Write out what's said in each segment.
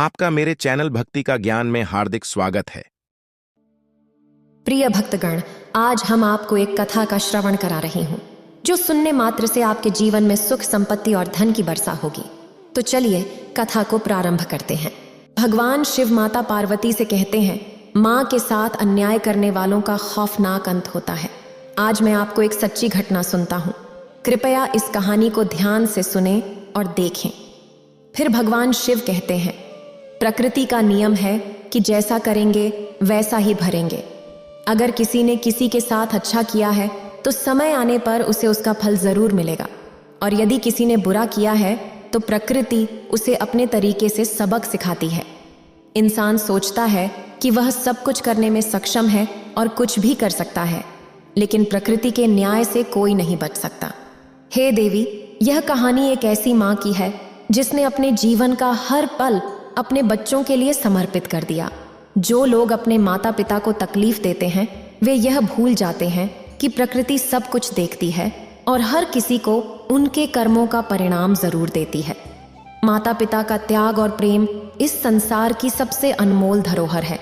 आपका मेरे चैनल भक्ति का ज्ञान में हार्दिक स्वागत है। प्रिय भक्तगण, आज हम आपको एक कथा का श्रवण करा रही हूँ जो सुनने मात्र से आपके जीवन में सुख, संपत्ति और धन की वर्षा होगी। तो चलिए कथा को प्रारंभ करते हैं। भगवान शिव माता पार्वती से कहते हैं, माँ के साथ अन्याय करने वालों का खौफनाक अंत होता है। आज मैं आपको एक सच्ची घटना सुनता हूँ। कृपया इस कहानी को ध्यान से सुने और देखें। फिर भगवान शिव कहते हैं, प्रकृति का नियम है कि जैसा करेंगे वैसा ही भरेंगे। अगर किसी ने किसी के साथ अच्छा किया है तो समय आने पर उसे उसका फल जरूर मिलेगा, और यदि किसी ने बुरा किया है तो प्रकृति उसे अपने तरीके से सबक सिखाती है। इंसान सोचता है कि वह सब कुछ करने में सक्षम है और कुछ भी कर सकता है, लेकिन प्रकृति के न्याय से कोई नहीं बच सकता। हे देवी, यह कहानी एक ऐसी माँ की है जिसने अपने जीवन का हर पल अपने बच्चों के लिए समर्पित कर दिया। जो लोग अपने माता पिता को तकलीफ देते हैं वे यह भूल जाते हैं कि प्रकृति सब कुछ देखती है और हर किसी को उनके कर्मों का परिणाम जरूर देती है। माता पिता का त्याग और प्रेम इस संसार की सबसे अनमोल धरोहर है।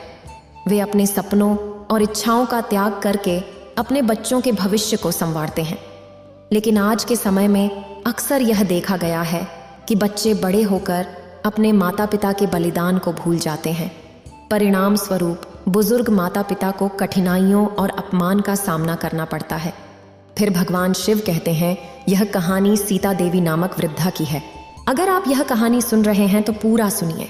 वे अपने सपनों और इच्छाओं का त्याग करके अपने बच्चों के भविष्य को संवारते हैं। लेकिन आज के समय में अक्सर यह देखा गया है कि बच्चे बड़े होकर अपने माता पिता के बलिदान को भूल जाते हैं। परिणाम स्वरूप बुजुर्ग माता पिता को कठिनाइयों और अपमान का सामना करना पड़ता है। फिर भगवान शिव कहते हैं, यह कहानी सीता देवी नामक वृद्धा की है। अगर आप यह कहानी सुन रहे हैं तो पूरा सुनिए।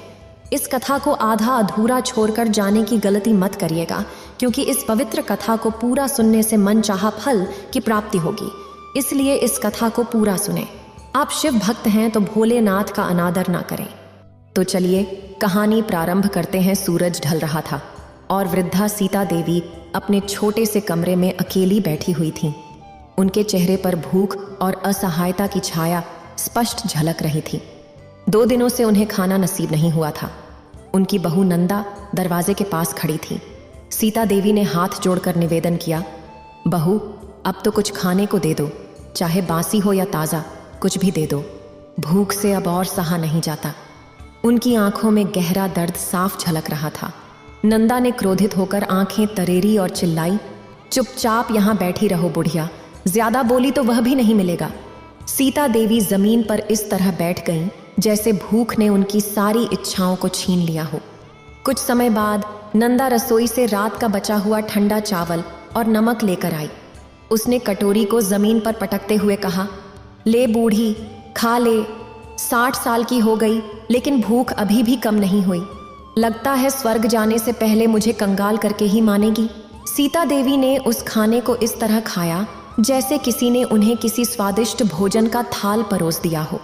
इस कथा को आधा अधूरा छोड़कर जाने की गलती मत करिएगा, क्योंकि इस पवित्र कथा को पूरा सुनने से मनचाहा फल की प्राप्ति होगी। इसलिए इस कथा को पूरा सुने। आप शिव भक्त हैं तो भोलेनाथ का अनादर ना करें। तो चलिए कहानी प्रारंभ करते हैं। सूरज ढल रहा था और वृद्धा सीता देवी अपने छोटे से कमरे में अकेली बैठी हुई थीं। उनके चेहरे पर भूख और असहायता की छाया स्पष्ट झलक रही थी। 2 दिनों से उन्हें खाना नसीब नहीं हुआ था। उनकी बहू नंदा दरवाजे के पास खड़ी थी। सीता देवी ने हाथ जोड़कर निवेदन किया, बहू, अब तो कुछ खाने को दे दो, चाहे बासी हो या ताज़ा, कुछ भी दे दो। भूख से अब और सहा नहीं जाता। उनकी आंखों में गहरा दर्द साफ झलक रहा था। नंदा ने क्रोधित होकर आंखें तरेरी और चिल्लाई, चुपचाप यहाँ बैठी रहो बुढ़िया, ज्यादा बोली तो वह भी नहीं मिलेगा। सीता देवी जमीन पर इस तरह बैठ गईं जैसे भूख ने उनकी सारी इच्छाओं को छीन लिया हो। कुछ समय बाद नंदा रसोई से रात का बचा हुआ ठंडा चावल और नमक लेकर आई। उसने कटोरी को जमीन पर पटकते हुए कहा, ले बूढ़ी, खा ले। 60 साल की हो गई लेकिन भूख अभी भी कम नहीं हुई। लगता है स्वर्ग जाने से पहले मुझे कंगाल करके ही मानेगी। सीता देवी ने उस खाने को इस तरह खाया जैसे किसी ने उन्हें किसी स्वादिष्ट भोजन का थाल परोस दिया हो।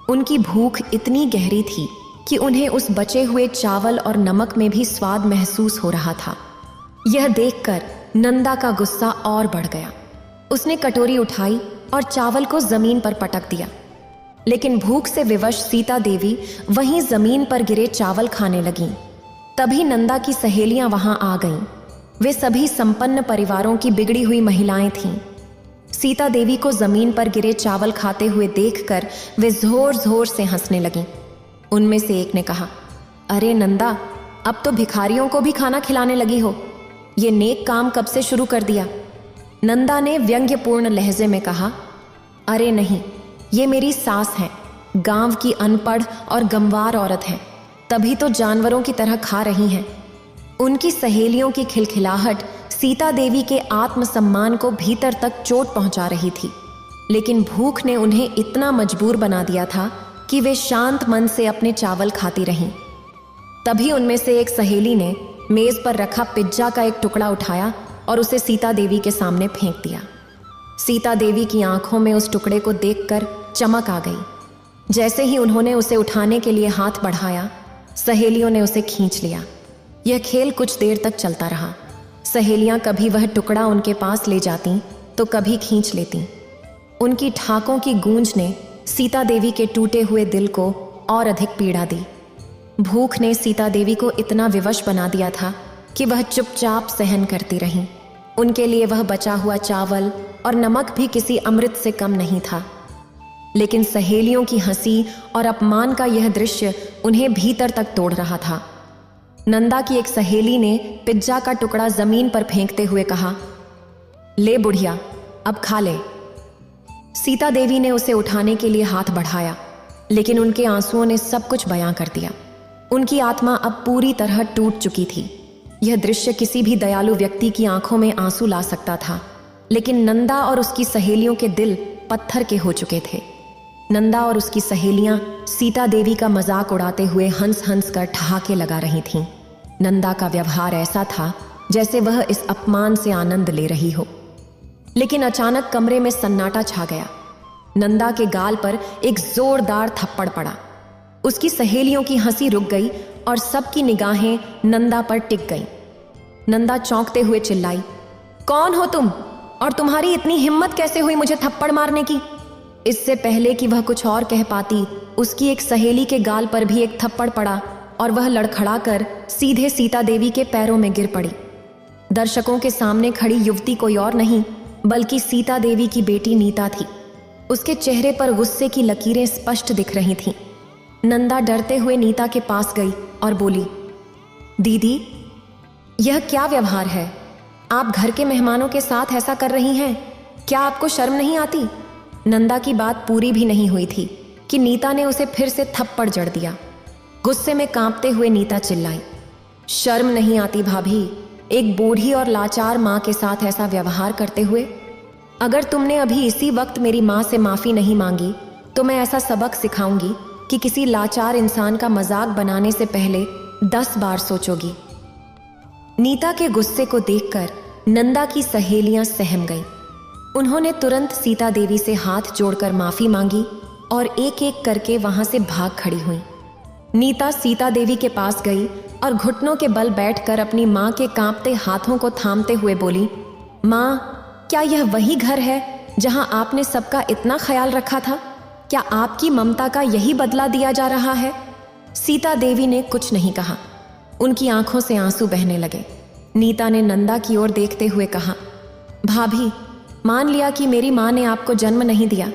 उनकी भूख इतनी गहरी थी कि उन्हें उस बचे हुए चावल और नमक में भी स्वाद महसूस हो रहा था। यह देखकर नंदा का गुस्सा और बढ़ गया। उसने कटोरी उठाई और चावल को जमीन पर पटक दिया। लेकिन भूख से विवश सीता देवी वहीं जमीन पर गिरे चावल खाने लगीं। तभी नंदा की सहेलियां वहां आ गईं। वे सभी संपन्न परिवारों की बिगड़ी हुई महिलाएं थीं। सीता देवी को जमीन पर गिरे चावल खाते हुए देखकर वे जोर जोर से हंसने लगीं। उनमें से एक ने कहा, अरे नंदा, अब तो भिखारियों को भी खाना खिलाने लगी हो। ये नेक काम कब से शुरू कर दिया? नंदा ने व्यंग्यपूर्ण लहजे में कहा, अरे नहीं, ये मेरी सास है, गांव की अनपढ़ और गंवार औरत है, तभी तो जानवरों की तरह खा रही हैं। उनकी सहेलियों की खिलखिलाहट सीता देवी के आत्मसम्मान को भीतर तक चोट पहुंचा रही थी। लेकिन भूख ने उन्हें इतना मजबूर बना दिया था कि वे शांत मन से अपने चावल खाती रहीं। तभी उनमें से एक सहेली ने मेज पर रखा पिज्जा का एक टुकड़ा उठाया और उसे सीता देवी के सामने फेंक दिया। सीता देवी की आंखों में उस टुकड़े को देखकर चमक आ गई। जैसे ही उन्होंने उसे उठाने के लिए हाथ बढ़ाया, सहेलियों ने उसे खींच लिया। यह खेल कुछ देर तक चलता रहा। सहेलियां कभी वह टुकड़ा उनके पास ले जाती तो कभी खींच लेती। उनकी ठाकों की गूंज ने सीता देवी के टूटे हुए दिल को और अधिक पीड़ा दी। भूख ने सीता देवी को इतना विवश बना दिया था कि वह चुपचाप सहन करती रहीं। उनके लिए वह बचा हुआ चावल और नमक भी किसी अमृत से कम नहीं था। लेकिन सहेलियों की हंसी और अपमान का यह दृश्य उन्हें भीतर तक तोड़ रहा था। नंदा की एक सहेली ने पिज्जा का टुकड़ा जमीन पर फेंकते हुए कहा, ले बुढ़िया, अब खा ले। सीता देवी ने उसे उठाने के लिए हाथ बढ़ाया, लेकिन उनके आंसुओं ने सब कुछ बयां कर दिया। उनकी आत्मा अब पूरी तरह टूट चुकी थी। यह दृश्य किसी भी दयालु व्यक्ति की आंखों में आंसू ला सकता था, लेकिन नंदा और उसकी सहेलियों के दिल पत्थर के हो चुके थे। नंदा और उसकी सहेलियां सीता देवी का मजाक उड़ाते हुए हंस हंस कर ठहाके लगा रही थीं। नंदा का व्यवहार ऐसा था जैसे वह इस अपमान से आनंद ले रही हो। लेकिन अचानक कमरे में सन्नाटा छा गया। नंदा के गाल पर एक जोरदार थप्पड़ पड़ा। उसकी सहेलियों की हंसी रुक गई और सबकी निगाहें नंदा पर टिक गईं। नंदा चौंकते हुए चिल्लाई, कौन हो तुम और तुम्हारी इतनी हिम्मत कैसे हुई मुझे थप्पड़ मारने की? इससे पहले कि वह कुछ और कह पाती, उसकी एक सहेली के गाल पर भी एक थप्पड़ पड़ा और वह लड़खड़ाकर सीधे सीता देवी के पैरों में गिर पड़ी। दर्शकों के सामने खड़ी युवती कोई और नहीं बल्कि सीता देवी की बेटी नीता थी। उसके चेहरे पर गुस्से की लकीरें स्पष्ट दिख रही थीं। नंदा डरते हुए नीता के पास गई और बोली, दीदी, यह क्या व्यवहार है? आप घर के मेहमानों के साथ ऐसा कर रही हैं? क्या आपको शर्म नहीं आती? नंदा की बात पूरी भी नहीं हुई थी कि नीता ने उसे फिर से थप्पड़ जड़ दिया। गुस्से में कांपते हुए नीता चिल्लाई, शर्म नहीं आती भाभी, एक बूढ़ी और लाचार माँ के साथ ऐसा व्यवहार करते हुए? अगर तुमने अभी इसी वक्त मेरी माँ से माफी नहीं मांगी तो मैं ऐसा सबक सिखाऊंगी कि किसी लाचार इंसान का मजाक बनाने से पहले 10 बार सोचोगी। नीता के गुस्से को देखकर नंदा की सहेलियां सहम गईं। उन्होंने तुरंत सीता देवी से हाथ जोड़कर माफी मांगी और एक एक करके वहां से भाग खड़ी हुई। नीता सीता देवी के पास गई और घुटनों के बल बैठकर अपनी माँ के कांपते हाथों को थामते हुए बोली, माँ, क्या यह वही घर है जहां आपने सबका इतना ख्याल रखा था? क्या आपकी ममता का यही बदला दिया जा रहा है? सीता देवी ने कुछ नहीं कहा। उनकी आंखों से आंसू बहने लगे। नीता ने नंदा की ओर देखते हुए कहा, भाभी, मान लिया कि मेरी माँ ने आपको जन्म नहीं दिया,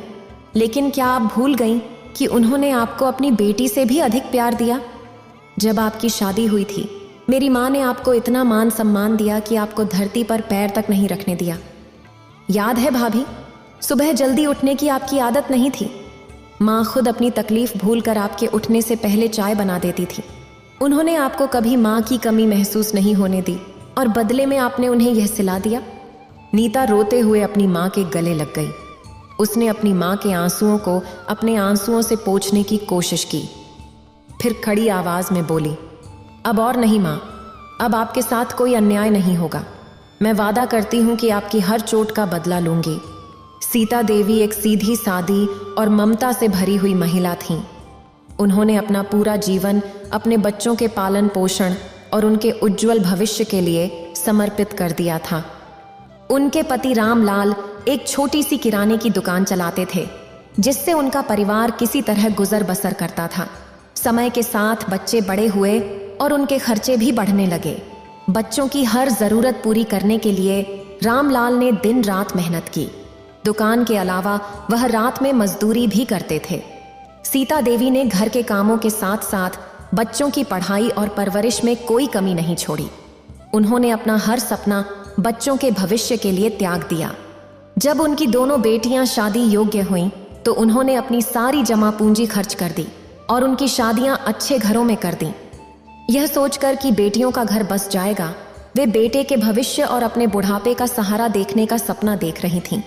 लेकिन क्या आप भूल गईं कि उन्होंने आपको अपनी बेटी से भी अधिक प्यार दिया? जब आपकी शादी हुई थी, मेरी माँ ने आपको इतना मान सम्मान दिया कि आपको धरती पर पैर तक नहीं रखने दिया। याद है भाभी, सुबह जल्दी उठने की आपकी आदत नहीं थी। माँ खुद अपनी तकलीफ भूलकर आपके उठने से पहले चाय बना देती थी। उन्होंने आपको कभी माँ की कमी महसूस नहीं होने दी और बदले में आपने उन्हें यह सिला दिया। नीता रोते हुए अपनी माँ के गले लग गई। उसने अपनी माँ के आंसुओं को अपने आंसुओं से पोंछने की कोशिश की, फिर खड़ी आवाज में बोली, अब और नहीं माँ, अब आपके साथ कोई अन्याय नहीं होगा। मैं वादा करती हूँ कि आपकी हर चोट का बदला लूंगी। सीता देवी एक सीधी सादी और ममता से भरी हुई महिला थीं। उन्होंने अपना पूरा जीवन अपने बच्चों के पालन पोषण और उनके उज्जवल भविष्य के लिए समर्पित कर दिया था। उनके पति रामलाल एक छोटी सी किराने की दुकान चलाते थे, जिससे उनका परिवार किसी तरह गुजर बसर करता था। समय के साथ बच्चे बड़े हुए और उनके खर्चे भी बढ़ने लगे। बच्चों की हर जरूरत पूरी करने के लिए रामलाल ने दिन रात मेहनत की। दुकान के अलावा वह रात में मजदूरी भी करते थे। सीता देवी ने घर के कामों के साथ साथ बच्चों की पढ़ाई और परवरिश में कोई कमी नहीं छोड़ी। उन्होंने अपना हर सपना बच्चों के भविष्य के लिए त्याग दिया। जब उनकी दोनों बेटियां शादी योग्य हुईं, तो उन्होंने अपनी सारी जमा पूंजी खर्च कर दी और उनकी शादियां अच्छे घरों में कर दी। यह सोचकर कि बेटियों का घर बस जाएगा, वे बेटे के भविष्य और अपने बुढ़ापे का सहारा देखने का सपना देख रही थीं।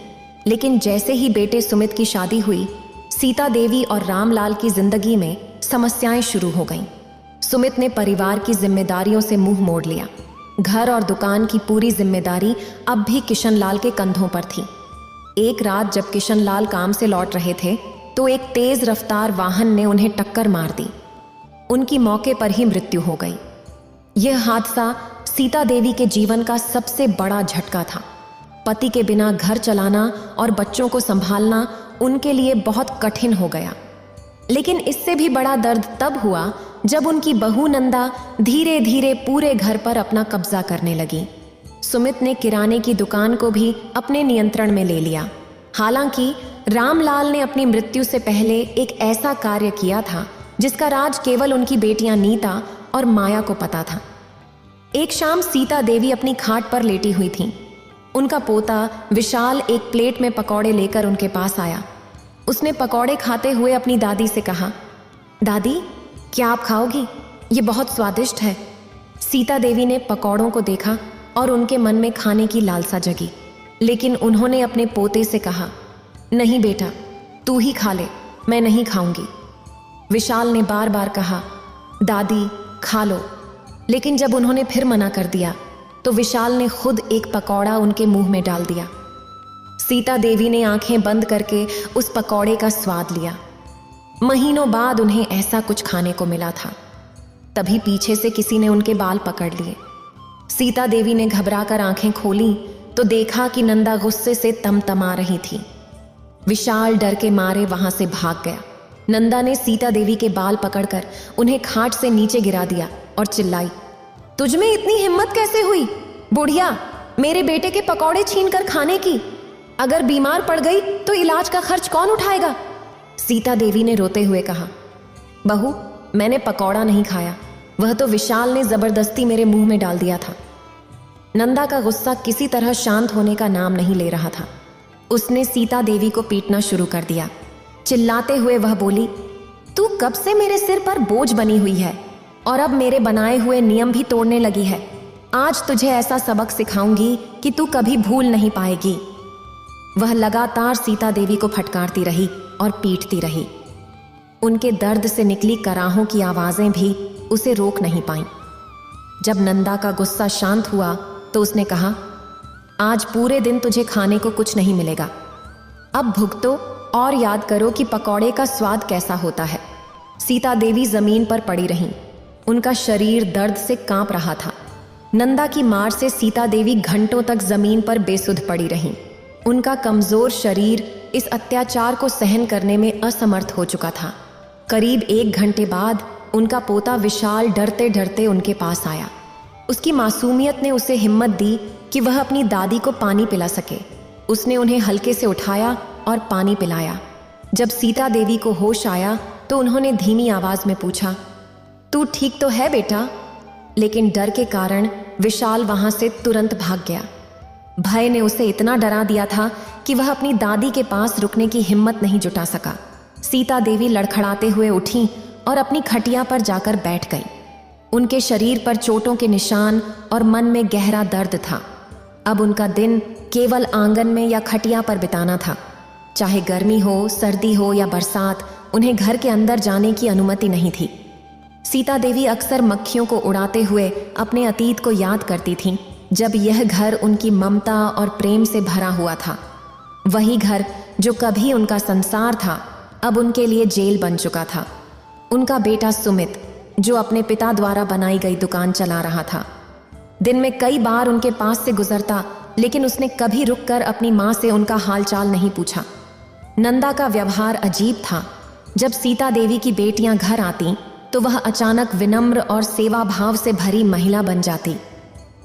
लेकिन जैसे ही बेटे सुमित की शादी हुई, सीता देवी और रामलाल की जिंदगी में समस्याएं शुरू हो गईं। सुमित ने परिवार की जिम्मेदारियों से मुंह मोड़ लिया। घर और दुकान की पूरी जिम्मेदारी अब भी किशनलाल के कंधों पर थी। एक रात जब किशनलाल काम से लौट रहे थे, तो एक तेज रफ्तार वाहन ने उन्हें टक्कर मार दी। उनकी मौके पर ही मृत्यु हो गई। यह हादसा सीता देवी के जीवन का सबसे बड़ा झटका था। पति के बिना घर चलाना और बच्चों को संभालना उनके लिए बहुत कठिन हो गया। लेकिन इससे भी बड़ा दर्द तब हुआ जब उनकी बहू नंदा धीरे धीरे पूरे घर पर अपना कब्जा करने लगी। सुमित ने किराने की दुकान को भी अपने नियंत्रण में ले लिया। हालांकि रामलाल ने अपनी मृत्यु से पहले एक ऐसा कार्य किया था जिसका राज केवल उनकी बेटियां नीता और माया को पता था। एक शाम सीता देवी अपनी खाट पर लेटी हुई थीं। उनका पोता विशाल एक प्लेट में पकौड़े लेकर उनके पास आया। उसने पकौड़े खाते हुए अपनी दादी से कहा, दादी, क्या आप खाओगी? ये बहुत स्वादिष्ट है। सीता देवी ने पकौड़ों को देखा और उनके मन में खाने की लालसा जगी, लेकिन उन्होंने अपने पोते से कहा, नहीं बेटा, तू ही खा ले, मैं नहीं खाऊंगी। विशाल ने बार बार कहा, दादी खा लो, लेकिन जब उन्होंने फिर मना कर दिया तो विशाल ने खुद एक पकौड़ा उनके मुंह में डाल दिया। सीता देवी ने आंखें बंद करके उस पकौड़े का स्वाद लिया। महीनों बाद उन्हें ऐसा कुछ खाने को मिला था। तभी पीछे से किसी ने उनके बाल पकड़ लिए। सीता देवी ने घबराकर आंखें खोली तो देखा कि नंदा गुस्से से तमतमा रही थी। विशाल डर के मारे वहां से भाग गया। नंदा ने सीता देवी के बाल पकड़कर उन्हें खाट से नीचे गिरा दिया और चिल्लाई, तुझमें इतनी हिम्मत कैसे हुई? बुढ़िया, मेरे बेटे के पकौड़े छीनकर खाने की। अगर बीमार पड़ गई तो इलाज का खर्च कौन उठाएगा? सीता देवी ने रोते हुए कहा, बहू, मैंने पकौड़ा नहीं खाया, वह तो विशाल ने जबरदस्ती मेरे मुंह में डाल दिया था। नंदा का गुस्सा किसी तरह शांत होने का नाम नहीं ले रहा था। उसने सीता देवी को पीटना शुरू कर दिया। चिल्लाते हुए वह बोली, तू कब से मेरे सिर पर बोझ बनी हुई है और अब मेरे बनाए हुए नियम भी तोड़ने लगी है। आज तुझे ऐसा सबक सिखाऊंगी कि तू कभी भूल नहीं पाएगी। वह लगातार सीता देवी को फटकारती रही और पीटती रही। उनके दर्द से निकली कराहों की आवाजें भी उसे रोक नहीं पाईं। जब नंदा का गुस्सा शांत हुआ तो उसने कहा, आज पूरे दिन तुझे खाने को कुछ नहीं मिलेगा। अब भुगतो और याद करो कि पकौड़े का स्वाद कैसा होता है। सीता देवी जमीन पर पड़ी रहीं। उनका शरीर दर्द से कांप रहा था। नंदा की मार से सीता देवी घंटों तक जमीन पर बेसुध पड़ी रहीं। उनका कमजोर शरीर इस अत्याचार को सहन करने में असमर्थ हो चुका था। करीब 1 घंटे बाद उनका पोता विशाल डरते डरते उनके पास आया। उसकी मासूमियत ने उसे हिम्मत दी कि वह अपनी दादी को पानी पिला सके। उसने उन्हें हल्के से उठाया और पानी पिलाया। जब सीता देवी को होश आया तो उन्होंने धीमी आवाज में पूछा, तू ठीक तो है बेटा? लेकिन डर के कारण विशाल वहां से तुरंत भाग गया। भय ने उसे इतना डरा दिया था कि वह अपनी दादी के पास रुकने की हिम्मत नहीं जुटा सका। सीता देवी लड़खड़ाते हुए उठी और अपनी खटिया पर जाकर बैठ गई। उनके शरीर पर चोटों के निशान और मन में गहरा दर्द था। अब उनका दिन केवल आंगन में या खटिया पर बिताना था। चाहे गर्मी हो, सर्दी हो या बरसात, उन्हें घर के अंदर जाने की अनुमति नहीं थी। सीता देवी अक्सर मक्खियों को उड़ाते हुए अपने अतीत को याद करती थीं, जब यह घर उनकी ममता और प्रेम से भरा हुआ था। वही घर जो कभी उनका संसार था, अब उनके लिए जेल बन चुका था। उनका बेटा सुमित, जो अपने पिता द्वारा बनाई गई दुकान चला रहा था, दिन में कई बार उनके पास से गुजरता, लेकिन उसने कभी रुककर अपनी माँ से उनका हालचाल नहीं पूछा। नंदा का व्यवहार अजीब था। जब सीता देवी की बेटियां घर आती तो वह अचानक विनम्र और सेवा भाव से भरी महिला बन जाती।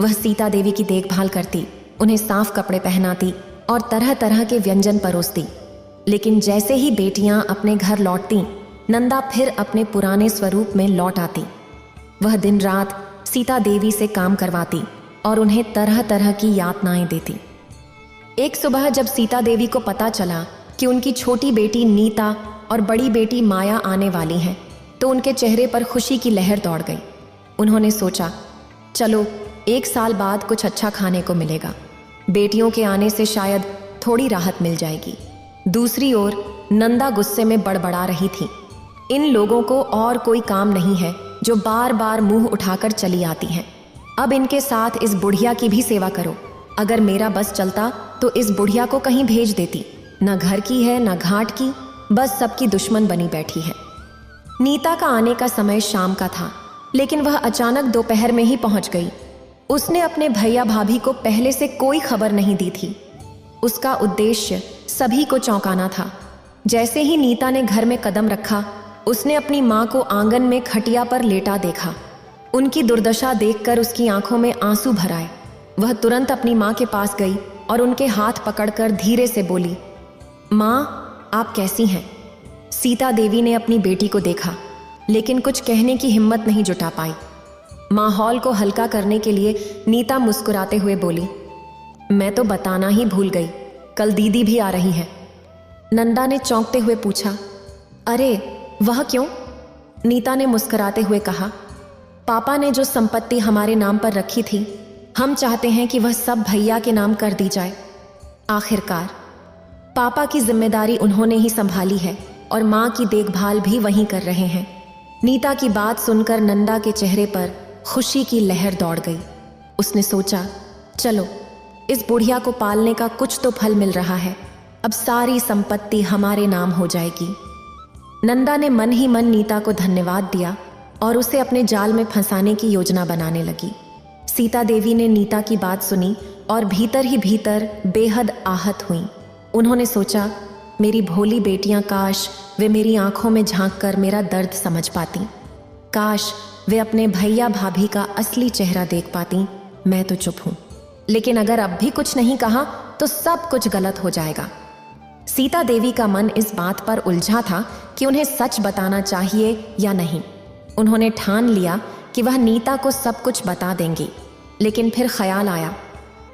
वह सीता देवी की देखभाल करती, उन्हें साफ कपड़े पहनाती और तरह तरह के व्यंजन परोसती। लेकिन जैसे ही बेटियां अपने घर लौटती, नंदा फिर अपने पुराने स्वरूप में लौट आती। वह दिन रात सीता देवी से काम करवाती और उन्हें तरह तरह की यातनाएं देती। एक सुबह जब सीता देवी को पता चला कि उनकी छोटी बेटी नीता और बड़ी बेटी माया आने वाली हैं, तो उनके चेहरे पर खुशी की लहर दौड़ गई। उन्होंने सोचा, चलो 1 साल बाद कुछ अच्छा खाने को मिलेगा। बेटियों के आने से शायद थोड़ी राहत मिल जाएगी। दूसरी ओर नंदा गुस्से में बड़बड़ा रही थी। इन लोगों को और कोई काम नहीं है जो बार बार मुंह उठाकर चली आती हैं। अब इनके साथ इस बुढ़िया की भी सेवा करो। अगर मेरा बस चलता तो इस बुढ़िया को कहीं भेज देती। न घर की है न घाट की, बस सबकी दुश्मन बनी बैठी है। नीता का आने का समय शाम का था, लेकिन वह अचानक दोपहर में ही पहुंच गई। उसने अपने भैया भाभी को पहले से कोई खबर नहीं दी थी। उसका उद्देश्य सभी को चौंकाना था। जैसे ही नीता ने घर में कदम रखा, उसने अपनी माँ को आंगन में खटिया पर लेटा देखा। उनकी दुर्दशा देखकर उसकी आंखों में आंसू भर आए। वह तुरंत अपनी माँ के पास गई और उनके हाथ पकड़कर धीरे से बोली, माँ, आप कैसी हैं? सीता देवी ने अपनी बेटी को देखा, लेकिन कुछ कहने की हिम्मत नहीं जुटा पाई। माहौल को हल्का करने के लिए नीता मुस्कुराते हुए बोली, मैं तो बताना ही भूल गई, कल दीदी भी आ रही है। नंदा ने चौंकते हुए पूछा, अरे वह क्यों? नीता ने मुस्कुराते हुए कहा, पापा ने जो संपत्ति हमारे नाम पर रखी थी, हम चाहते हैं कि वह सब भैया के नाम कर दी जाए। आखिरकार पापा की जिम्मेदारी उन्होंने ही संभाली है और माँ की देखभाल भी वहीं कर रहे हैं। नीता की बात सुनकर नंदा के चेहरे पर खुशी की लहर दौड़ गई। उसने सोचा, चलो इस बुढ़िया को पालने का कुछ तो फल मिल रहा है, अब सारी संपत्ति हमारे नाम हो जाएगी। नंदा ने मन ही मन नीता को धन्यवाद दिया और उसे अपने जाल में फंसाने की योजना बनाने लगी। सीता देवी ने नीता की बात सुनी और भीतर ही भीतर बेहद आहत हुई। उन्होंने सोचा, मेरी भोली बेटियां, काश वे मेरी आंखों में झांककर मेरा दर्द समझ पाती, काश वे अपने भैया भाभी का असली चेहरा देख पाती। मैं तो चुप हूं, लेकिन अगर अब भी कुछ नहीं कहा तो सब कुछ गलत हो जाएगा। सीता देवी का मन इस बात पर उलझा था कि उन्हें सच बताना चाहिए या नहीं। उन्होंने ठान लिया कि वह नीता को सब कुछ बता देंगी, लेकिन फिर ख्याल आया,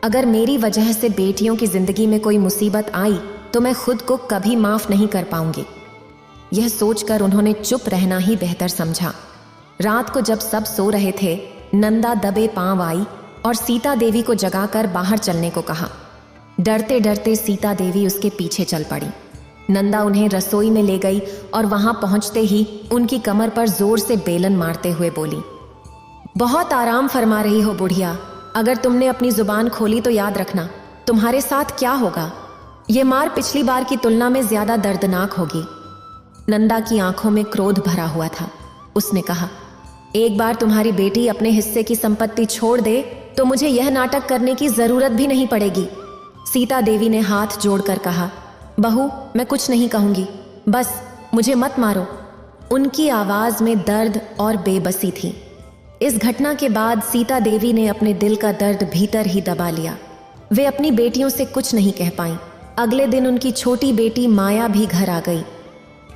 अगर मेरी वजह से बेटियों की जिंदगी में कोई मुसीबत आई तो मैं खुद को कभी माफ नहीं कर पाऊंगी। यह सोचकर उन्होंने चुप रहना ही बेहतर समझा। रात को जब सब सो रहे थे, नंदा दबे पांव आई और सीता देवी को जगाकर बाहर चलने को कहा। डरते डरते सीता देवी उसके पीछे चल पड़ी। नंदा उन्हें रसोई में ले गई और वहां पहुंचते ही उनकी कमर पर जोर से बेलन मारते हुए बोली, बहुत आराम फरमा रही हो बुढ़िया, अगर तुमने अपनी जुबान खोली तो याद रखना तुम्हारे साथ क्या होगा। ये मार पिछली बार की तुलना में ज्यादा दर्दनाक होगी। नंदा की आंखों में क्रोध भरा हुआ था। उसने कहा, एक बार तुम्हारी बेटी अपने हिस्से की संपत्ति छोड़ दे तो मुझे यह नाटक करने की जरूरत भी नहीं पड़ेगी। सीता देवी ने हाथ जोड़कर कहा, बहू मैं कुछ नहीं कहूंगी, बस मुझे मत मारो। उनकी आवाज में दर्द और बेबसी थी। इस घटना के बाद सीता देवी ने अपने दिल का दर्द भीतर ही दबा लिया। वे अपनी बेटियों से कुछ नहीं कह पाईं। अगले दिन उनकी छोटी बेटी माया भी घर आ गई।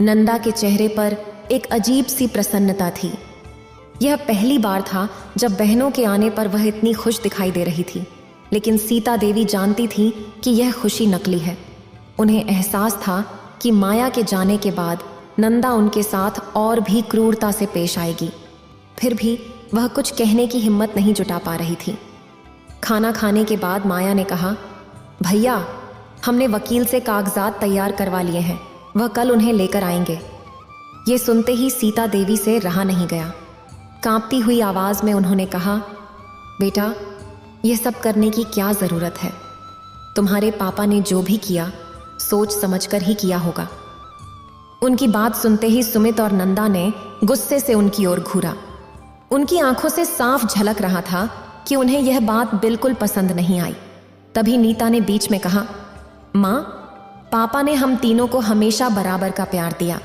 नंदा के चेहरे पर एक अजीब सी प्रसन्नता थी। यह पहली बार था जब बहनों के आने पर वह इतनी खुश दिखाई दे रही थी, लेकिन सीता देवी जानती थी कि यह खुशी नकली है। उन्हें एहसास था कि माया के जाने के बाद नंदा उनके साथ और भी क्रूरता से पेश आएगी। फिर भी वह कुछ कहने की हिम्मत नहीं जुटा पा रही थी। खाना खाने के बाद माया ने कहा, भैया हमने वकील से कागजात तैयार करवा लिए हैं, वह कल उन्हें लेकर आएंगे। ये सुनते ही सीता देवी से रहा नहीं गया। कांपती हुई आवाज में उन्होंने कहा, बेटा यह सब करने की क्या जरूरत है? तुम्हारे पापा ने जो भी किया सोच समझकर ही किया होगा। उनकी बात सुनते ही सुमित और नंदा ने गुस्से से उनकी ओर घूरा। उनकी आंखों से साफ झलक रहा था कि उन्हें यह बात बिल्कुल पसंद नहीं आई। तभी नीता ने बीच में कहा, माँ, पापा ने हम तीनों को हमेशा बराबर का प्यार दिया।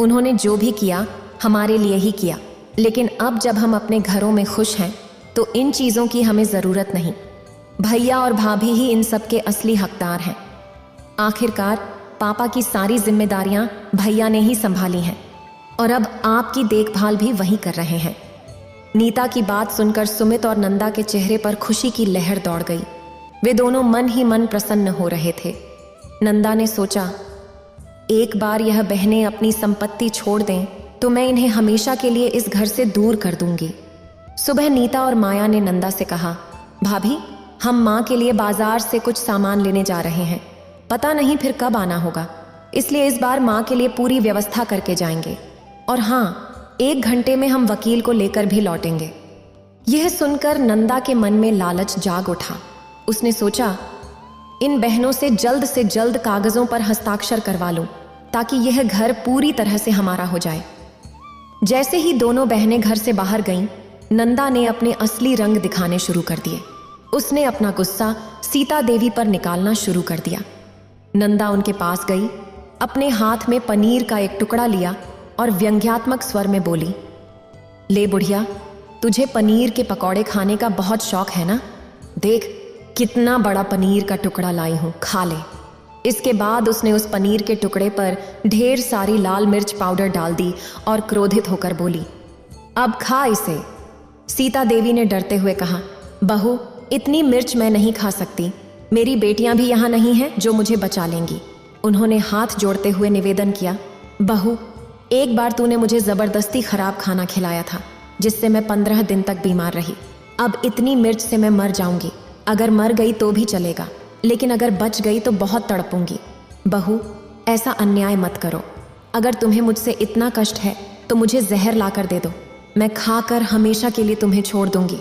उन्होंने जो भी किया हमारे लिए ही किया, लेकिन अब जब हम अपने घरों में खुश हैं तो इन चीज़ों की हमें ज़रूरत नहीं। भैया और भाभी ही इन सब के असली हकदार हैं। आखिरकार पापा की सारी जिम्मेदारियां भैया ने ही संभाली हैं और अब आपकी देखभाल भी वही कर रहे हैं। नीता की बात सुनकर सुमित और नंदा के चेहरे पर खुशी की लहर दौड़ गई। वे दोनों मन ही मन प्रसन्न हो रहे थे। नंदा ने सोचा, एक बार यह बहनें अपनी संपत्ति छोड़ दें तो मैं इन्हें हमेशा के लिए इस घर से दूर कर दूंगी। सुबह नीता और माया ने नंदा से कहा, भाभी हम माँ के लिए बाजार से कुछ सामान लेने जा रहे हैं, पता नहीं फिर कब आना होगा, इसलिए इस बार माँ के लिए पूरी व्यवस्था करके जाएंगे। और हाँ, 1 घंटे में हम वकील को लेकर भी लौटेंगे। यह सुनकर नंदा के मन में लालच जाग उठा। उसने सोचा, इन बहनों से जल्द कागजों पर हस्ताक्षर करवा लूं ताकि यह घर पूरी तरह से हमारा हो जाए। जैसे ही दोनों बहनें घर से बाहर गईं, नंदा ने अपने असली रंग दिखाने शुरू कर दिए। उसने अपना गुस्सा सीता देवी पर निकालना शुरू कर दिया। नंदा उनके पास गई, अपने हाथ में पनीर का एक टुकड़ा लिया और व्यंग्यात्मक स्वर में बोली, ले बुढ़िया, तुझे पनीर के पकौड़े खाने का बहुत शौक है ना? देख कितना बड़ा पनीर का टुकड़ा लाई हूं, खा ले। इसके बाद उसने उस पनीर के टुकड़े पर ढेर सारी लाल मिर्च पाउडर डाल दी और क्रोधित होकर बोली, अब खा इसे। सीता देवी ने डरते हुए कहा, बहू, इतनी मिर्च मैं नहीं खा सकती। मेरी बेटियां भी यहाँ नहीं हैं जो मुझे बचा लेंगी। उन्होंने हाथ जोड़ते हुए निवेदन किया, बहू, एक बार तूने मुझे जबरदस्ती खराब खाना खिलाया था जिससे मैं 15 दिन तक बीमार रही। अब इतनी मिर्च से मैं मर जाऊंगी। अगर मर गई तो भी चलेगा, लेकिन अगर बच गई तो बहुत तड़पूंगी। बहू, ऐसा अन्याय मत करो। अगर तुम्हें मुझसे इतना कष्ट है तो मुझे जहर लाकर दे दो। मैं खाकर हमेशा के लिए तुम्हें छोड़ दूंगी,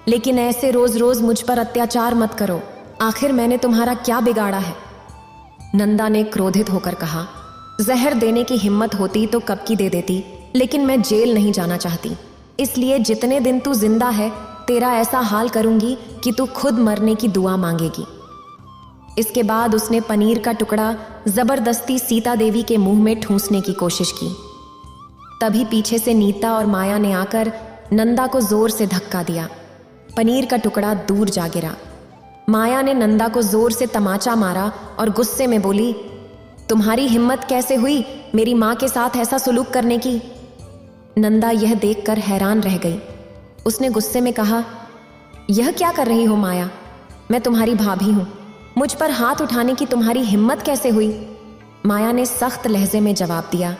लेकिन ऐसे रोज रोज मुझ पर अत्याचार मत करो। आखिर मैंने तुम्हारा क्या बिगाड़ा है? नंदा ने क्रोधित होकर कहा, जहर देने की हिम्मत होती तो कब की दे देती, लेकिन मैं जेल नहीं जाना चाहती। इसलिए जितने दिन तू जिंदा है तेरा ऐसा हाल करूंगी कि तू खुद मरने की दुआ मांगेगी। इसके बाद उसने पनीर का टुकड़ा जबरदस्ती सीता देवी के मुंह में ठूंसने की कोशिश की। तभी पीछे से नीता और माया ने आकर नंदा को जोर से धक्का दिया। पनीर का टुकड़ा दूर जा गिरा। माया ने नंदा को जोर से तमाचा मारा और गुस्से में बोली, तुम्हारी हिम्मत कैसे हुई मेरी माँ के साथ ऐसा सुलूक करने की? नंदा यह देखकर हैरान रह गई। उसने गुस्से में कहा, यह क्या कर रही हो माया? मैं तुम्हारी भाभी हूं। मुझ पर हाथ उठाने की तुम्हारी हिम्मत कैसे हुई? माया ने सख्त लहजे में जवाब दिया,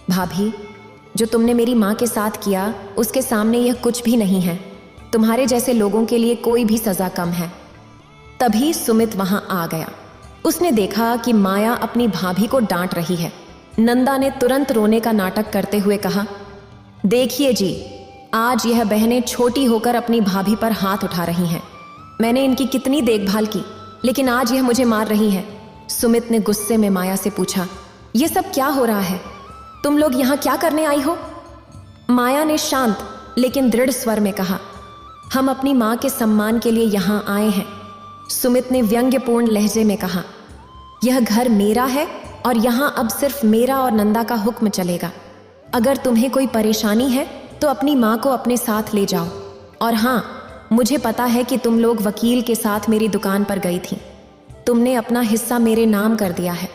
भाभी, जो तुमने मेरी माँ के साथ किया उसके सामने यह कुछ भी नहीं है। तुम्हारे जैसे लोगों के लिए कोई भी सजा कम है। तभी सुमित वहां आ गया। उसने देखा कि माया अपनी भाभी को डांट रही है। नंदा ने तुरंत रोने का नाटक करते हुए कहा, देखिए जी, आज यह बहनें छोटी होकर अपनी भाभी पर हाथ उठा रही हैं। मैंने इनकी कितनी देखभाल की, लेकिन आज यह मुझे मार रही है। सुमित ने गुस्से में माया से पूछा, यह सब क्या हो रहा है? तुम लोग यहाँ क्या करने आई हो? माया ने शांत लेकिन दृढ़ स्वर में कहा, हम अपनी माँ के सम्मान के लिए यहाँ आए हैं। सुमित ने व्यंग्यपूर्ण लहजे में कहा, यह घर मेरा है और यहाँ अब सिर्फ मेरा और नंदा का हुक्म चलेगा। अगर तुम्हें कोई परेशानी है तो अपनी माँ को अपने साथ ले जाओ। और हाँ, मुझे पता है कि तुम लोग वकील के साथ मेरी दुकान पर गई थी। तुमने अपना हिस्सा मेरे नाम कर दिया है।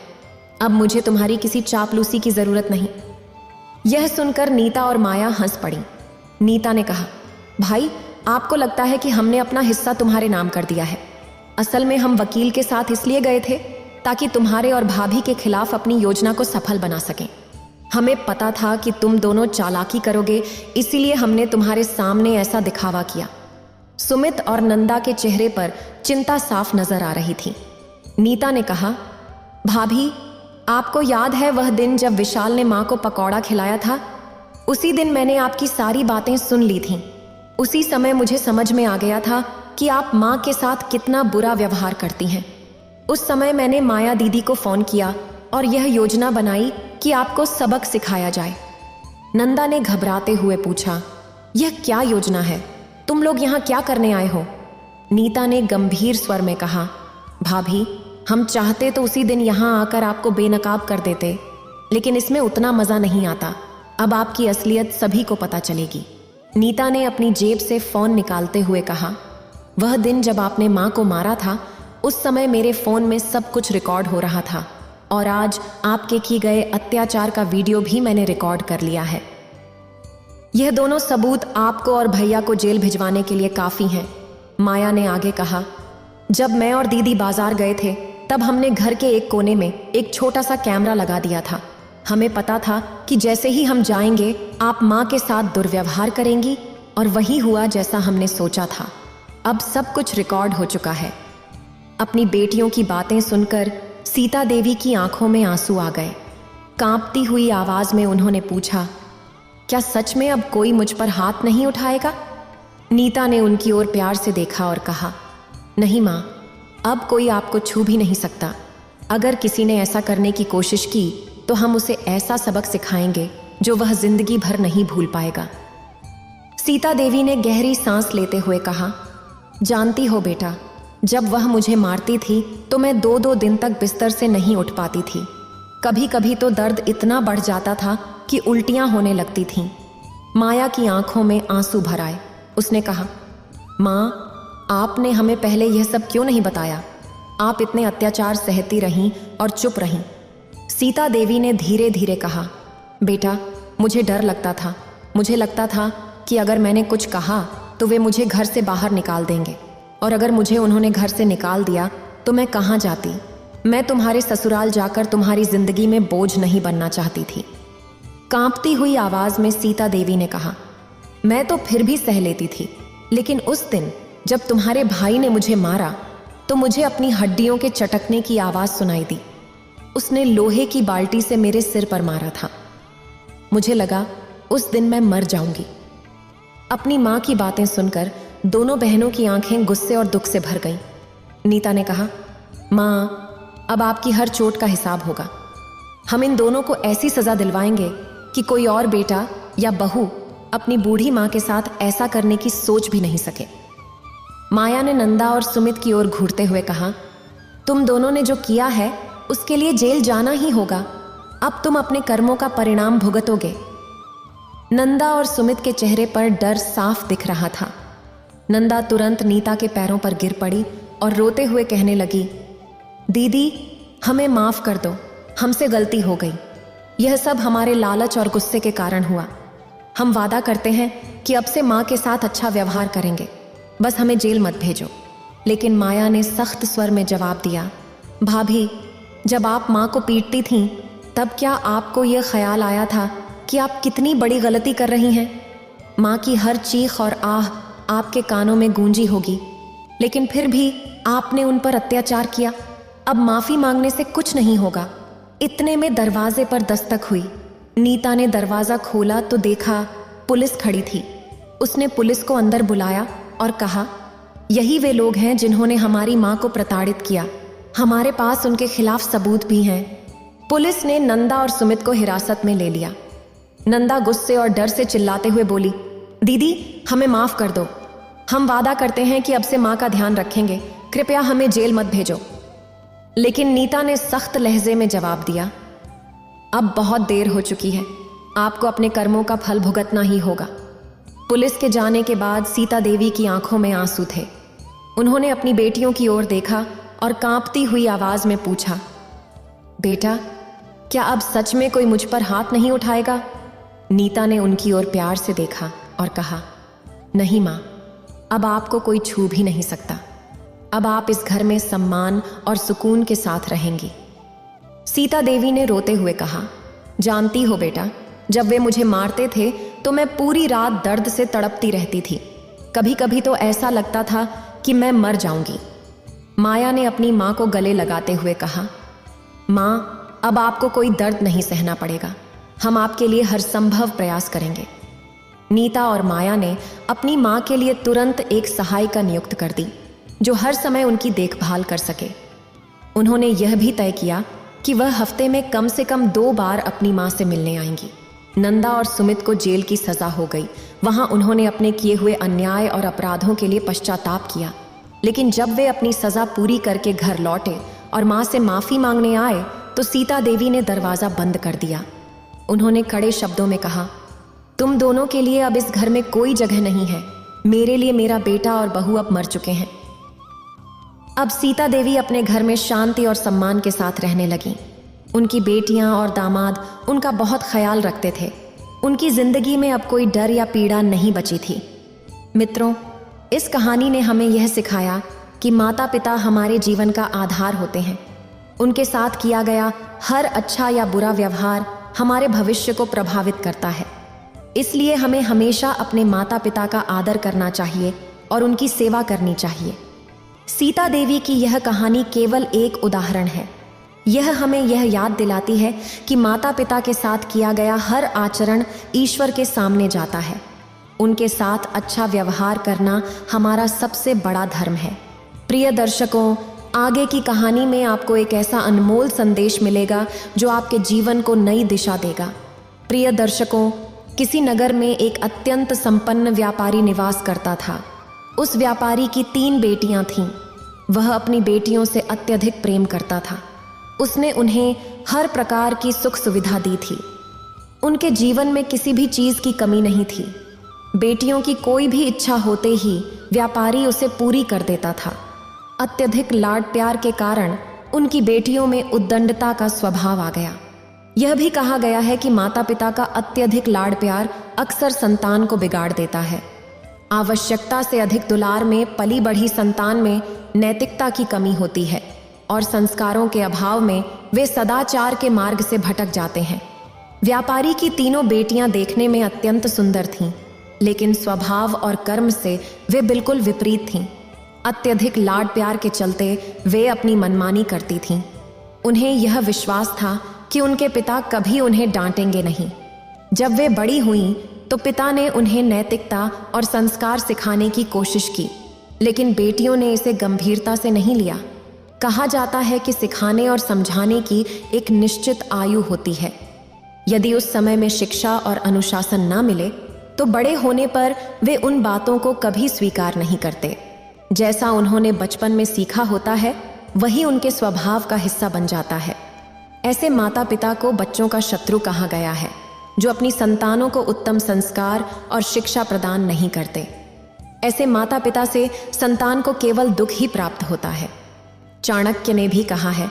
अब मुझे तुम्हारी किसी चापलूसी की जरूरत नहीं। यह सुनकर नीता और माया हंस पड़ी। नीता ने कहा, भाई, आपको लगता है कि हमने अपना हिस्सा तुम्हारे नाम कर दिया है। असल में हम वकील के साथ इसलिए गए थे ताकि तुम्हारे और भाभी के खिलाफ अपनी योजना को सफल बना सकें। हमें पता था कि तुम दोनों चालाकी करोगे, इसीलिए हमने तुम्हारे सामने ऐसा दिखावा किया। सुमित और नंदा के चेहरे पर चिंता साफ नजर आ रही थी। नीता ने कहा, भाभी, आपको याद है वह दिन जब विशाल ने माँ को पकौड़ा खिलाया था? उसी दिन मैंने आपकी सारी बातें सुन ली थीं। उसी समय मुझे समझ में आ गया था कि आप माँ के साथ कितना बुरा व्यवहार करती हैं। उस समय मैंने माया दीदी को फोन किया और यह योजना बनाई कि आपको सबक सिखाया जाए। नंदा ने घबराते हुए पूछा, यह क्या योजना है? तुम लोग यहाँ क्या करने आए हो? नीता ने गंभीर स्वर में कहा, भाभी, हम चाहते तो उसी दिन यहाँ आकर आपको बेनकाब कर देते, लेकिन इसमें उतना मजा नहीं आता। अब आपकी असलियत सभी को पता चलेगी। नीता ने अपनी जेब से फोन निकालते हुए कहा, वह दिन जब आपने माँ को मारा था उस समय मेरे फोन में सब कुछ रिकॉर्ड हो रहा था और आज आपके किए गए अत्याचार का वीडियो भी मैंने रिकॉर्ड कर लिया है। यह दोनों सबूत आपको और भैया को जेल भिजवाने के लिए काफी हैं। माया ने आगे कहा, जब मैं और दीदी बाजार गए थे तब हमने घर के एक कोने में एक छोटा सा कैमरा लगा दिया था। हमें पता था कि जैसे ही हम जाएंगे आप माँ के साथ दुर्व्यवहार करेंगी, और वही हुआ जैसा हमने सोचा था। अब सब कुछ रिकॉर्ड हो चुका है। अपनी बेटियों की बातें सुनकर सीता देवी की आंखों में आंसू आ गए। कांपती हुई आवाज में उन्होंने पूछा, क्या सच में अब कोई मुझ पर हाथ नहीं उठाएगा? नीता ने उनकी ओर प्यार से देखा और कहा, नहीं माँ, अब कोई आपको छू भी नहीं सकता। अगर किसी ने ऐसा करने की कोशिश की तो हम उसे ऐसा सबक सिखाएंगे जो वह जिंदगी भर नहीं भूल पाएगा। सीता देवी ने गहरी सांस लेते हुए कहा, जानती हो बेटा, जब वह मुझे मारती थी तो मैं 2-2 दिन तक बिस्तर से नहीं उठ पाती थी। कभी कभी तो दर्द इतना बढ़ जाता था कि उल्टियां होने लगती थीं। माया की आंखों में आंसू भर आए। उसने कहा, माँ, आपने हमें पहले यह सब क्यों नहीं बताया? आप इतने अत्याचार सहती रहीं और चुप रहीं। सीता देवी ने धीरे धीरे कहा, बेटा, मुझे डर लगता था। मुझे लगता था कि अगर मैंने कुछ कहा तो वे मुझे घर से बाहर निकाल देंगे, और अगर मुझे उन्होंने घर से निकाल दिया तो मैं कहाँ जाती। मैं तुम्हारे ससुराल जाकर तुम्हारी जिंदगी में बोझ नहीं बनना चाहती थी। कांपती हुई आवाज में सीता देवी ने कहा, मैं तो फिर भी सह लेती थी, लेकिन उस दिन जब तुम्हारे भाई ने मुझे मारा तो मुझे अपनी हड्डियों के चटकने की आवाज सुनाई दी। उसने लोहे की बाल्टी से मेरे सिर पर मारा था। मुझे लगा उस दिन मैं मर जाऊंगी। अपनी माँ की बातें सुनकर दोनों बहनों की आंखें गुस्से और दुख से भर गईं। नीता ने कहा, माँ, अब आपकी हर चोट का हिसाब होगा। हम इन दोनों को ऐसी सजा दिलवाएंगे कि कोई और बेटा या बहू अपनी बूढ़ी माँ के साथ ऐसा करने की सोच भी नहीं सके। माया ने नंदा और सुमित की ओर घूरते हुए कहा, तुम दोनों ने जो किया है उसके लिए जेल जाना ही होगा। अब तुम अपने कर्मों का परिणाम भुगतोगे। नंदा और सुमित के चेहरे पर डर साफ दिख रहा था। नंदा तुरंत नीता के पैरों पर गिर पड़ी और रोते हुए कहने लगी, दीदी, हमें माफ कर दो, हमसे गलती हो गई। यह सब हमारे लालच और गुस्से के कारण हुआ। हम वादा करते हैं कि अब से माँ के साथ अच्छा व्यवहार करेंगे, बस हमें जेल मत भेजो। लेकिन माया ने सख्त स्वर में जवाब दिया, भाभी, जब आप माँ को पीटती थीं तब क्या आपको यह ख्याल आया था कि आप कितनी बड़ी गलती कर रही हैं? माँ की हर चीख और आह आपके कानों में गूंजी होगी, लेकिन फिर भी आपने उन पर अत्याचार किया। अब माफी मांगने से कुछ नहीं होगा। इतने में दरवाजे पर दस्तक हुई। नीता ने दरवाजा खोला तो देखा पुलिस खड़ी थी। उसने पुलिस को अंदर बुलाया और कहा, यही वे लोग हैं जिन्होंने हमारी माँ को प्रताड़ित किया। हमारे पास उनके खिलाफ सबूत भी हैं। पुलिस ने नंदा और सुमित को हिरासत में ले लिया। नंदा गुस्से और डर से चिल्लाते हुए बोली, दीदी, हमें माफ कर दो। हम वादा करते हैं कि अब से माँ का ध्यान रखेंगे। कृपया हमें जेल मत भेजो। लेकिन नीता ने सख्त लहजे में जवाब दिया, अब बहुत देर हो चुकी है। आपको अपने कर्मों का फल भुगतना ही होगा। पुलिस के जाने के बाद सीता देवी की आंखों में आंसू थे। उन्होंने अपनी बेटियों की ओर देखा और कांपती हुई आवाज में पूछा, बेटा, क्या अब सच में कोई मुझ पर हाथ नहीं उठाएगा? नीता ने उनकी ओर प्यार से देखा और कहा, नहीं माँ, अब आपको कोई छू भी नहीं सकता। अब आप इस घर में सम्मान और सुकून के साथ रहेंगी। सीता देवी ने रोते हुए कहा, जानती हो बेटा, जब वे मुझे मारते थे तो मैं पूरी रात दर्द से तड़पती रहती थी। कभी कभी तो ऐसा लगता था कि मैं मर जाऊंगी। माया ने अपनी माँ को गले लगाते हुए कहा, माँ, अब आपको कोई दर्द नहीं सहना पड़ेगा। हम आपके लिए हर संभव प्रयास करेंगे। नीता और माया ने अपनी माँ के लिए तुरंत एक सहायिका नियुक्त कर दी जो हर समय उनकी देखभाल कर सके। उन्होंने यह भी तय किया कि वह हफ्ते में कम से कम 2 बार अपनी माँ से मिलने आएंगी। नंदा और सुमित को जेल की सजा हो गई। वहां उन्होंने अपने किए हुए अन्याय और अपराधों के लिए पश्चाताप किया। लेकिन जब वे अपनी सजा पूरी करके घर लौटे और माँ से माफी मांगने आए तो सीता देवी ने दरवाजा बंद कर दिया। उन्होंने कड़े शब्दों में कहा, तुम दोनों के लिए अब इस घर में कोई जगह नहीं है। मेरे लिए मेरा बेटा और बहू अब मर चुके हैं। अब सीता देवी अपने घर में शांति और सम्मान के साथ रहने लगी। उनकी बेटियां और दामाद उनका बहुत ख्याल रखते थे। उनकी जिंदगी में अब कोई डर या पीड़ा नहीं बची थी। मित्रों, इस कहानी ने हमें यह सिखाया कि माता पिता हमारे जीवन का आधार होते हैं। उनके साथ किया गया हर अच्छा या बुरा व्यवहार हमारे भविष्य को प्रभावित करता है। इसलिए हमें हमेशा अपने माता पिता का आदर करना चाहिए और उनकी सेवा करनी चाहिए। सीता देवी की यह कहानी केवल एक उदाहरण है। यह हमें यह याद दिलाती है कि माता पिता के साथ किया गया हर आचरण ईश्वर के सामने जाता है। उनके साथ अच्छा व्यवहार करना हमारा सबसे बड़ा धर्म है। प्रिय दर्शकों, आगे की कहानी में आपको एक ऐसा अनमोल संदेश मिलेगा जो आपके जीवन को नई दिशा देगा। प्रिय दर्शकों, किसी नगर में एक अत्यंत संपन्न व्यापारी निवास करता था। उस व्यापारी की 3 बेटियां थीं। वह अपनी बेटियों से अत्यधिक प्रेम करता था। उसने उन्हें हर प्रकार की सुख सुविधा दी थी। उनके जीवन में किसी भी चीज की कमी नहीं थी। बेटियों की कोई भी इच्छा होते ही व्यापारी उसे पूरी कर देता था। अत्यधिक लाड प्यार के कारण उनकी बेटियों में उद्दंडता का स्वभाव आ गया। यह भी कहा गया है कि माता पिता का अत्यधिक लाड प्यार अक्सर संतान को बिगाड़ देता है। आवश्यकता से अधिक दुलार में पली बढ़ी संतान में नैतिकता की कमी होती है और संस्कारों के अभाव में वे सदाचार के मार्ग से भटक जाते हैं। व्यापारी की तीनों बेटियां देखने में अत्यंत सुंदर थीं, लेकिन स्वभाव और कर्म से वे बिल्कुल विपरीत थीं। अत्यधिक लाड प्यार के चलते वे अपनी मनमानी करती थीं। उन्हें यह विश्वास था कि उनके पिता कभी उन्हें डांटेंगे नहीं। जब वे बड़ी हुईं तो पिता ने उन्हें नैतिकता और संस्कार सिखाने की कोशिश की, लेकिन बेटियों ने इसे गंभीरता से नहीं लिया। कहा जाता है कि सिखाने और समझाने की एक निश्चित आयु होती है। यदि उस समय में शिक्षा और अनुशासन न मिले तो बड़े होने पर वे उन बातों को कभी स्वीकार नहीं करते। जैसा उन्होंने बचपन में सीखा होता है वही उनके स्वभाव का हिस्सा बन जाता है। ऐसे माता पिता को बच्चों का शत्रु कहा गया है, जो अपनी संतानों को उत्तम संस्कार और शिक्षा प्रदान नहीं करते। ऐसे माता पिता से संतान को केवल दुख ही प्राप्त होता है। चाणक्य ने भी कहा है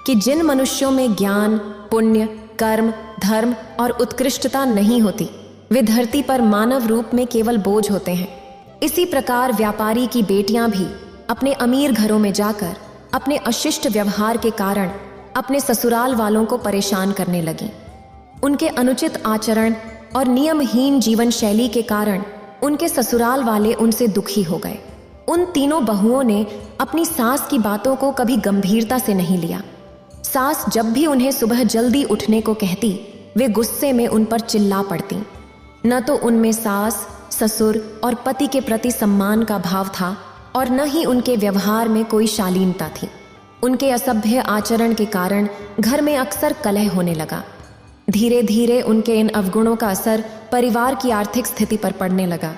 कि जिन मनुष्यों में ज्ञान, पुण्य, कर्म, धर्म और उत्कृष्टता नहीं होती, वे धरती पर मानव रूप में केवल बोझ होते हैं। इसी प्रकार व्यापारी की बेटियां भी अपने अमीर घरों में जाकर अपने अशिष्ट व्यवहार के कारण अपने ससुराल वालों को परेशान करने लगीं। उनके अनुचित आचरण और नियमहीन जीवन शैली के कारण उनके ससुराल वाले उनसे दुखी हो गए। उन तीनों बहुओं ने अपनी सास की बातों को कभी गंभीरता से नहीं लिया। सास जब भी उन्हें सुबह जल्दी उठने को कहती, वे गुस्से में उन पर चिल्ला पड़ती। न तो उनमें सास, ससुर और पति के प्रति सम्मान का भाव था और न ही उनके व्यवहार में कोई शालीनता थी। उनके असभ्य आचरण के कारण घर में अक्सर कलह होने लगा। धीरे धीरे उनके इन अवगुणों का असर परिवार की आर्थिक स्थिति पर पड़ने लगा।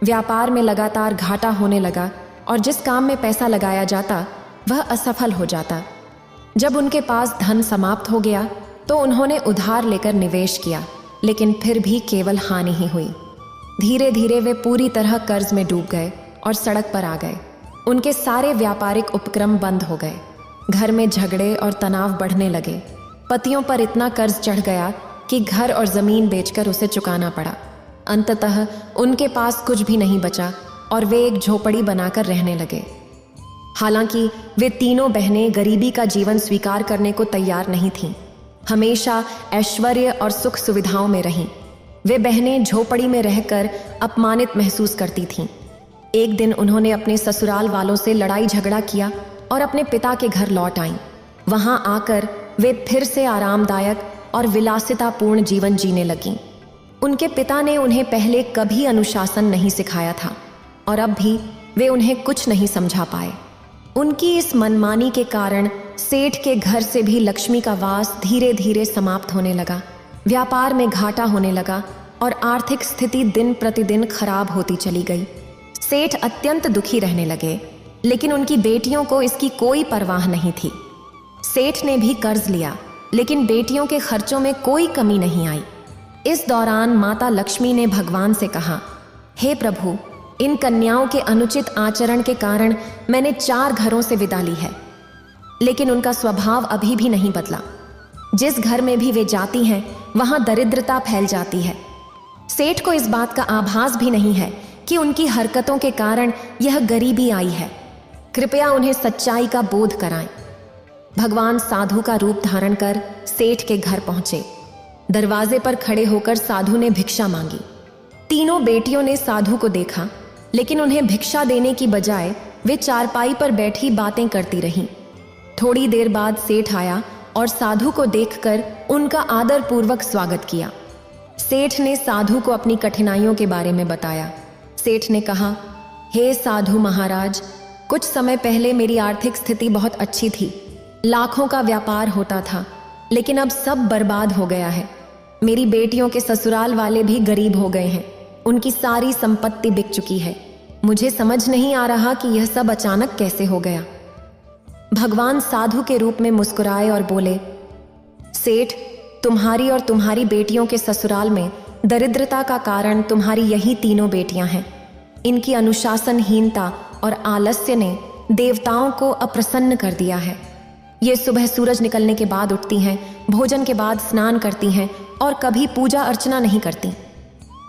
व्यापार में लगातार घाटा होने लगा और जिस काम में पैसा लगाया जाता वह असफल हो जाता। जब उनके पास धन समाप्त हो गया तो उन्होंने उधार लेकर निवेश किया, लेकिन फिर भी केवल हानि ही हुई। धीरे धीरे वे पूरी तरह कर्ज में डूब गए और सड़क पर आ गए। उनके सारे व्यापारिक उपक्रम बंद हो गए। घर में झगड़े और तनाव बढ़ने लगे। पतियों पर इतना कर्ज चढ़ गया कि घर और जमीन बेचकर उसे चुकाना पड़ा। अंततः उनके पास कुछ भी नहीं बचा और वे एक झोपड़ी बनाकर रहने लगे। हालांकि वे तीनों बहनें गरीबी का जीवन स्वीकार करने को तैयार नहीं थीं। हमेशा ऐश्वर्य और सुख सुविधाओं में रहीं। वे बहनें झोपड़ी में रहकर अपमानित महसूस करती थीं। एक दिन उन्होंने अपने ससुराल वालों से लड़ाई झगड़ा किया और अपने पिता के घर लौट आईं। वहां आकर वे फिर से आरामदायक और विलासितापूर्ण जीवन जीने लगीं। उनके पिता ने उन्हें पहले कभी अनुशासन नहीं सिखाया था और अब भी वे उन्हें कुछ नहीं समझा पाए। उनकी इस मनमानी के कारण सेठ के घर से भी लक्ष्मी का वास धीरे धीरे समाप्त होने लगा। व्यापार में घाटा होने लगा और आर्थिक स्थिति दिन प्रतिदिन खराब होती चली गई। सेठ अत्यंत दुखी रहने लगे, लेकिन उनकी बेटियों को इसकी कोई परवाह नहीं थी। सेठ ने भी कर्ज लिया, लेकिन बेटियों के खर्चों में कोई कमी नहीं आई। इस दौरान माता लक्ष्मी ने भगवान से कहा, हे प्रभु, इन कन्याओं के अनुचित आचरण के कारण मैंने 4 घरों से विदा ली है, लेकिन उनका स्वभाव अभी भी नहीं बदला। जिस घर में भी वे जाती हैं वहां दरिद्रता फैल जाती है। सेठ को इस बात का आभास भी नहीं है कि उनकी हरकतों के कारण यह गरीबी आई है। कृपया उन्हें सच्चाई का बोध कराएं। भगवान साधु का रूप धारण कर सेठ के घर पहुंचे। दरवाजे पर खड़े होकर साधु ने भिक्षा मांगी। तीनों बेटियों ने साधु को देखा, लेकिन उन्हें भिक्षा देने की बजाय वे चारपाई पर बैठी बातें करती रहीं। थोड़ी देर बाद सेठ आया और साधु को देखकर उनका आदरपूर्वक स्वागत किया। सेठ ने साधु को अपनी कठिनाइयों के बारे में बताया। सेठ ने कहा, हे साधु महाराज, कुछ समय पहले मेरी आर्थिक स्थिति बहुत अच्छी थी। लाखों का व्यापार होता था, लेकिन अब सब बर्बाद हो गया है। मेरी बेटियों के ससुराल वाले भी गरीब हो गए हैं। उनकी सारी संपत्ति बिक चुकी है। मुझे समझ नहीं आ रहा कि यह सब अचानक कैसे हो गया। भगवान साधु के रूप में मुस्कुराए और बोले, सेठ, तुम्हारी और तुम्हारी बेटियों के ससुराल में दरिद्रता का कारण तुम्हारी यही तीनों बेटियां हैं। इनकी अनुशासनहीनता और आलस्य ने देवताओं को अप्रसन्न कर दिया है। ये सुबह सूरज निकलने के बाद उठती हैं, भोजन के बाद स्नान करती हैं और कभी पूजा अर्चना नहीं करती।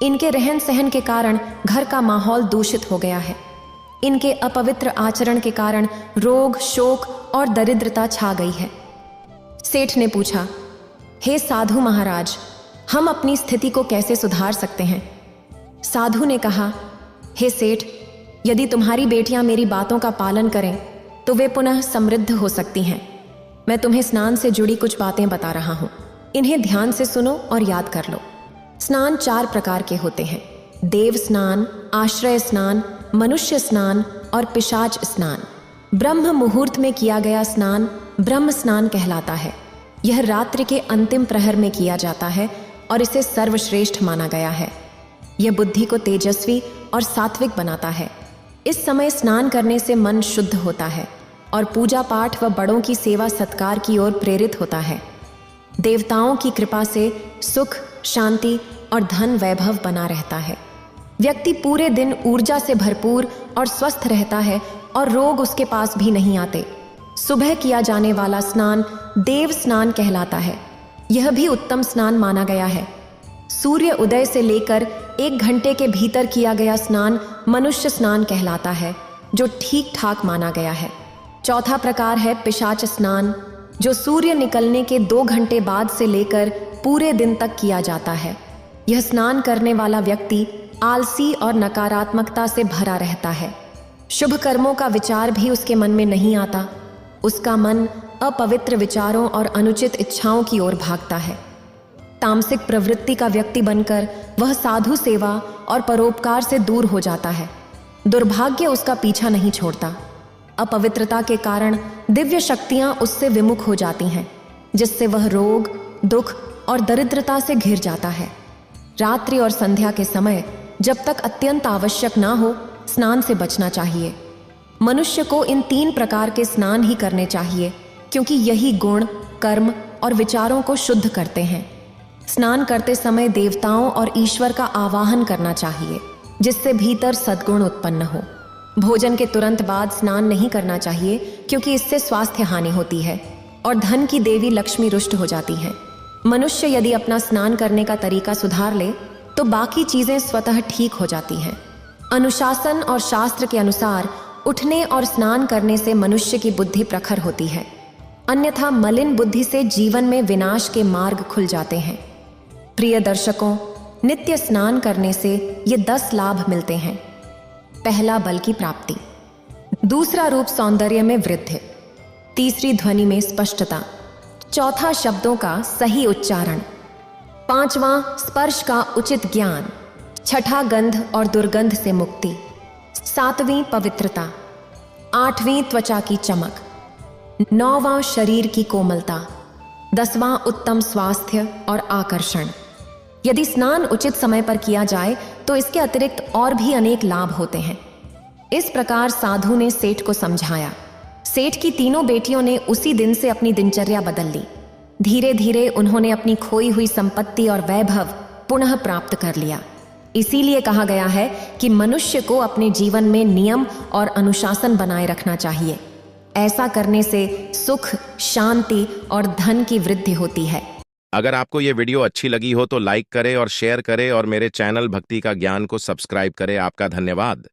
इनके रहन सहन के कारण घर का माहौल दूषित हो गया है। इनके अपवित्र आचरण के कारण रोग, शोक और दरिद्रता छा गई है। सेठ ने पूछा, हे साधु महाराज, हम अपनी स्थिति को कैसे सुधार सकते हैं? साधु ने कहा, हे सेठ, यदि तुम्हारी बेटियां मेरी बातों का पालन करें तो वे पुनः समृद्ध हो सकती हैं। मैं तुम्हें स्नान से जुड़ी कुछ बातें बता रहा हूं, इन्हें ध्यान से सुनो और याद कर लो। स्नान 4 प्रकार के होते हैं: देव स्नान, आश्रय स्नान, मनुष्य स्नान और पिशाच स्नान। ब्रह्म मुहूर्त में किया गया स्नान ब्रह्म स्नान कहलाता है। यह रात्रि के अंतिम प्रहर में किया जाता है और इसे सर्वश्रेष्ठ माना गया है। यह बुद्धि को तेजस्वी और सात्विक बनाता है। इस समय स्नान करने से मन शुद्ध होता है और पूजा पाठ व बड़ों की सेवा सत्कार की ओर प्रेरित होता है। देवताओं की कृपा से सुख, शांति और धन वैभव बना रहता है। व्यक्ति पूरे दिन ऊर्जा से भरपूर और स्वस्थ रहता है और रोग उसके पास भी नहीं आते। सुबह किया जाने वाला स्नान देव स्नान कहलाता है। यह भी उत्तम स्नान माना गया है। सूर्य उदय से लेकर 1 घंटे के भीतर किया गया स्नान मनुष्य स्नान कहलाता है, जो ठीक ठाक माना गया है। चौथा प्रकार है पिशाच स्नान, जो सूर्य निकलने के 2 घंटे बाद से लेकर पूरे दिन तक किया जाता है। यह स्नान करने वाला व्यक्ति आलसी और नकारात्मकता से भरा रहता है। शुभ कर्मों का विचार भी उसके मन में नहीं आता। उसका मन अपवित्र विचारों और अनुचित इच्छाओं की ओर भागता है। तामसिक प्रवृत्ति का व्यक्ति बनकर वह साधु सेवा और परोपकार से दूर हो जाता है। दुर्भाग्य उसका पीछा नहीं छोड़ता। अपवित्रता के कारण दिव्य शक्तियां उससे विमुख हो जाती हैं, जिससे वह रोग, दुख और दरिद्रता से घिर जाता है। रात्रि और संध्या के समय जब तक अत्यंत आवश्यक ना हो, स्नान से बचना चाहिए। मनुष्य को इन 3 प्रकार के स्नान ही करने चाहिए, क्योंकि यही गुण, कर्म और विचारों को शुद्ध करते हैं। स्नान करते समय देवताओं और ईश्वर का आवाहन करना चाहिए, जिससे भीतर सद्गुण उत्पन्न हो। भोजन के तुरंत बाद स्नान नहीं करना चाहिए, क्योंकि इससे स्वास्थ्य हानि होती है और धन की देवी लक्ष्मी रुष्ट हो जाती है। मनुष्य यदि अपना स्नान करने का तरीका सुधार ले तो बाकी चीजें स्वतः ठीक हो जाती हैं। अनुशासन और शास्त्र के अनुसार उठने और स्नान करने से मनुष्य की बुद्धि प्रखर होती है, अन्यथा मलिन बुद्धि से जीवन में विनाश के मार्ग खुल जाते हैं। प्रिय दर्शकों, नित्य स्नान करने से ये 10 लाभ मिलते हैं। पहला, बल की प्राप्ति। दूसरा, रूप सौंदर्य में वृद्धि। तीसरी, ध्वनि में स्पष्टता। चौथा, शब्दों का सही उच्चारण। पांचवां, स्पर्श का उचित ज्ञान। छठा, गंध और दुर्गंध से मुक्ति। सातवीं, पवित्रता। आठवीं, त्वचा की चमक। नौवां, शरीर की कोमलता। 10वां, उत्तम स्वास्थ्य और आकर्षण। यदि स्नान उचित समय पर किया जाए तो इसके अतिरिक्त और भी अनेक लाभ होते हैं। इस प्रकार साधु ने सेठ को समझाया। सेठ की तीनों बेटियों ने उसी दिन से अपनी दिनचर्या बदल ली। धीरे धीरे उन्होंने अपनी खोई हुई संपत्ति और वैभव पुनः प्राप्त कर लिया। इसीलिए कहा गया है कि मनुष्य को अपने जीवन में नियम और अनुशासन बनाए रखना चाहिए। ऐसा करने से सुख, शांति और धन की वृद्धि होती है। अगर आपको ये वीडियो अच्छी लगी हो तो लाइक करें और शेयर करें और मेरे चैनल भक्ति का ज्ञान को सब्सक्राइब करें। आपका धन्यवाद।